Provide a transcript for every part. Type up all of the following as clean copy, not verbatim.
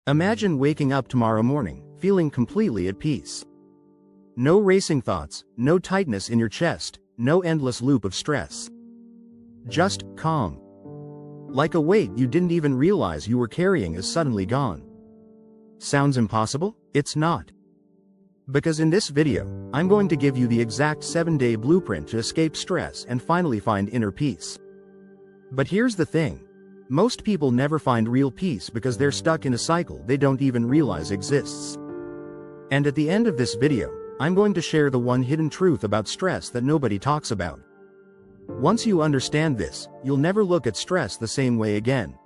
Imagine waking up tomorrow morning, feeling completely at peace. No racing thoughts, no tightness in your chest, no endless loop of stress. Just calm. Like a weight you didn't even realize you were carrying is suddenly gone. Sounds impossible? It's not. Because in this video, I'm going to give you the exact 7-day blueprint to escape stress and finally find inner peace. But here's the thing. Most people never find real peace because they're stuck in a cycle they don't even realize exists. And at the end of this video, I'm going to share the one hidden truth about stress that nobody talks about. Once you understand this, you'll never look at stress the same way again.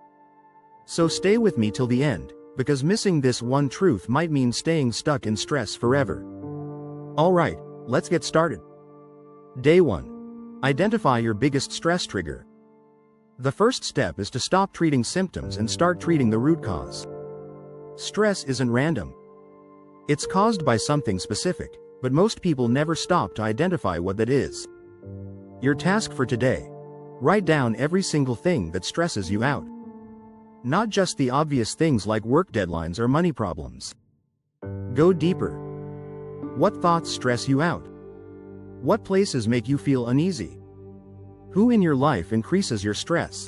So stay with me till the end, because missing this one truth might mean staying stuck in stress forever. Alright, let's get started. Day 1. Identify your biggest stress trigger. The first step is to stop treating symptoms and start treating the root cause. Stress isn't random. It's caused by something specific, but most people never stop to identify what that is. Your task for today: write down every single thing that stresses you out. Not just the obvious things like work deadlines or money problems. Go deeper. What thoughts stress you out? What places make you feel uneasy? Who in your life increases your stress?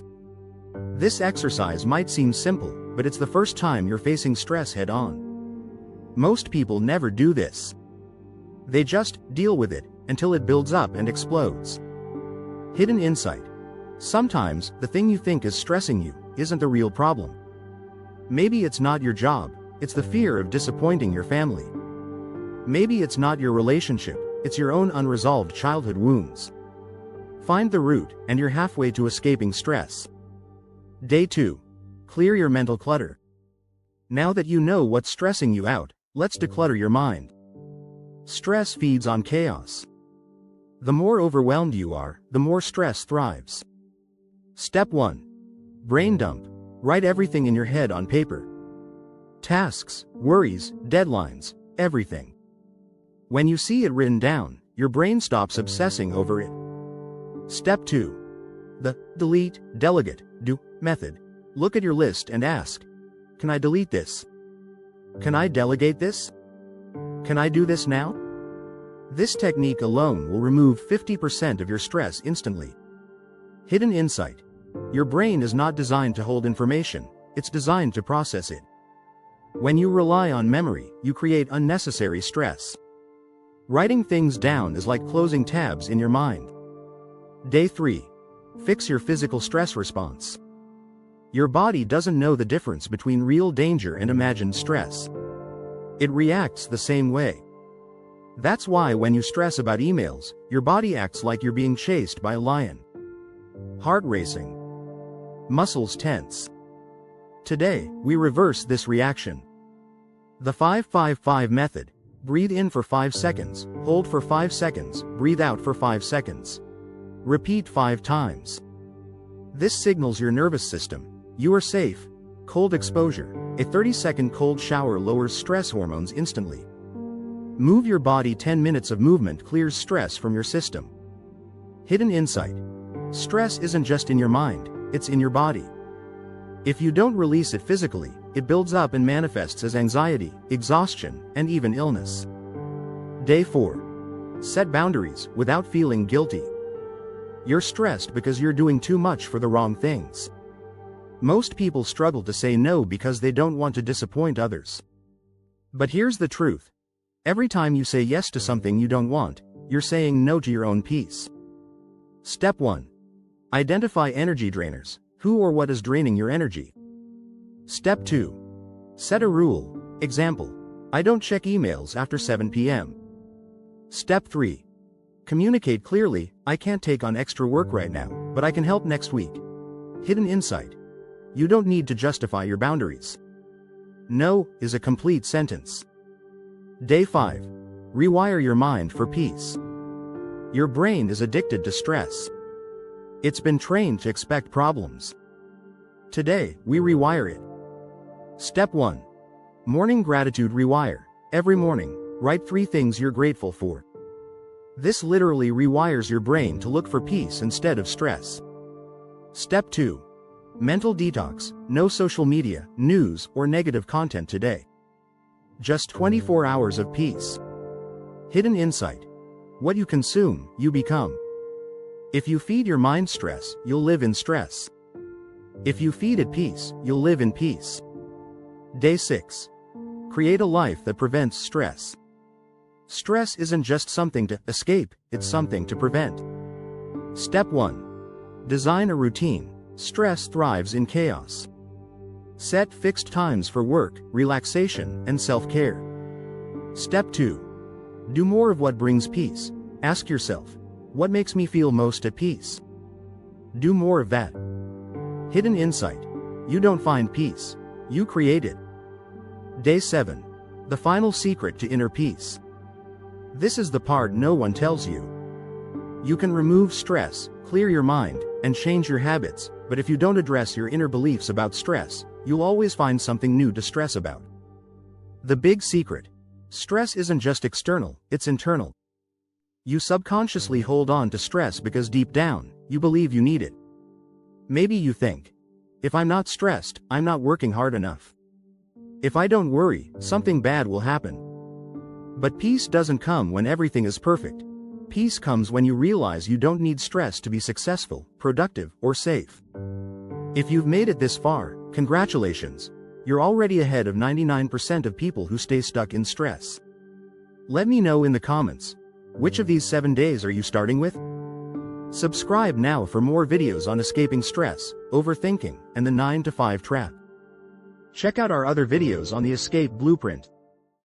This exercise might seem simple, but it's the first time you're facing stress head-on. Most people never do this. They just deal with it until it builds up and explodes. Hidden insight. Sometimes, the thing you think is stressing you isn't the real problem. Maybe it's not your job, it's the fear of disappointing your family. Maybe it's not your relationship, it's your own unresolved childhood wounds. Find the root, and you're halfway to escaping stress. Day 2. Clear your mental clutter. Now that you know what's stressing you out, let's declutter your mind. Stress feeds on chaos. The more overwhelmed you are, the more stress thrives. Step 1. Brain dump. Write everything in your head on paper. Tasks, worries, deadlines, everything. When you see it written down, your brain stops obsessing over it. Step 2. The delete, delegate, do method. Look at your list and ask, can I delete this? Can I delegate this? Can I do this now? This technique alone will remove 50% of your stress instantly. Hidden insight. Your brain is not designed to hold information, it's designed to process it. When you rely on memory, you create unnecessary stress. Writing things down is like closing tabs in your mind. Day 3. Fix your physical stress response. Your body doesn't know the difference between real danger and imagined stress. It reacts the same way. That's why when you stress about emails, your body acts like you're being chased by a lion. Heart racing. Muscles tense. Today, we reverse this reaction. The 5-5-5 method. Breathe in for 5 seconds, hold for 5 seconds, breathe out for 5 seconds. Repeat 5 times. This signals your nervous system. You are safe. Cold exposure. A 30-second cold shower lowers stress hormones instantly. Move your body. 10 minutes of movement clears stress from your system. Hidden insight. Stress isn't just in your mind, it's in your body. If you don't release it physically, it builds up and manifests as anxiety, exhaustion, and even illness. Day 4. Set boundaries without feeling guilty. You're stressed because you're doing too much for the wrong things. Most people struggle to say no because they don't want to disappoint others. But here's the truth. Every time you say yes to something you don't want, you're saying no to your own peace. Step 1. Identify energy drainers. Who or what is draining your energy? Step 2. Set a rule. Example, I don't check emails after 7 p.m. Step 3. Communicate clearly, I can't take on extra work right now, but I can help next week. Hidden insight. You don't need to justify your boundaries. No is a complete sentence. Day 5. Rewire your mind for peace. Your brain is addicted to stress. It's been trained to expect problems. Today, we rewire it. Step 1. Morning gratitude rewire. Every morning, write 3 things you're grateful for. This literally rewires your brain to look for peace instead of stress. Step 2. Mental detox, no social media, news, or negative content today. Just 24 hours of peace. Hidden insight. What you consume, you become. If you feed your mind stress, you'll live in stress. If you feed it peace, you'll live in peace. Day 6. Create a life that prevents stress. Stress isn't just something to escape, it's something to prevent. Step 1. Design a routine. Stress thrives in chaos. Set fixed times for work, relaxation, and self-care. Step 2. Do more of what brings peace. Ask yourself, what makes me feel most at peace? Do more of that. Hidden insight. You don't find peace, you create it. Day 7. The final secret to inner peace. This is the part no one tells you. You can remove stress, clear your mind, and change your habits, but if you don't address your inner beliefs about stress, you'll always find something new to stress about. The big secret. Stress isn't just external, it's internal. You subconsciously hold on to stress because deep down, you believe you need it. Maybe you think, if I'm not stressed, I'm not working hard enough. If I don't worry, something bad will happen. But peace doesn't come when everything is perfect. Peace comes when you realize you don't need stress to be successful, productive, or safe. If you've made it this far, congratulations. You're already ahead of 99% of people who stay stuck in stress. Let me know in the comments, which of these 7 days are you starting with? Subscribe now for more videos on escaping stress, overthinking, and the 9 to 5 trap. Check out our other videos on the Escape Blueprint.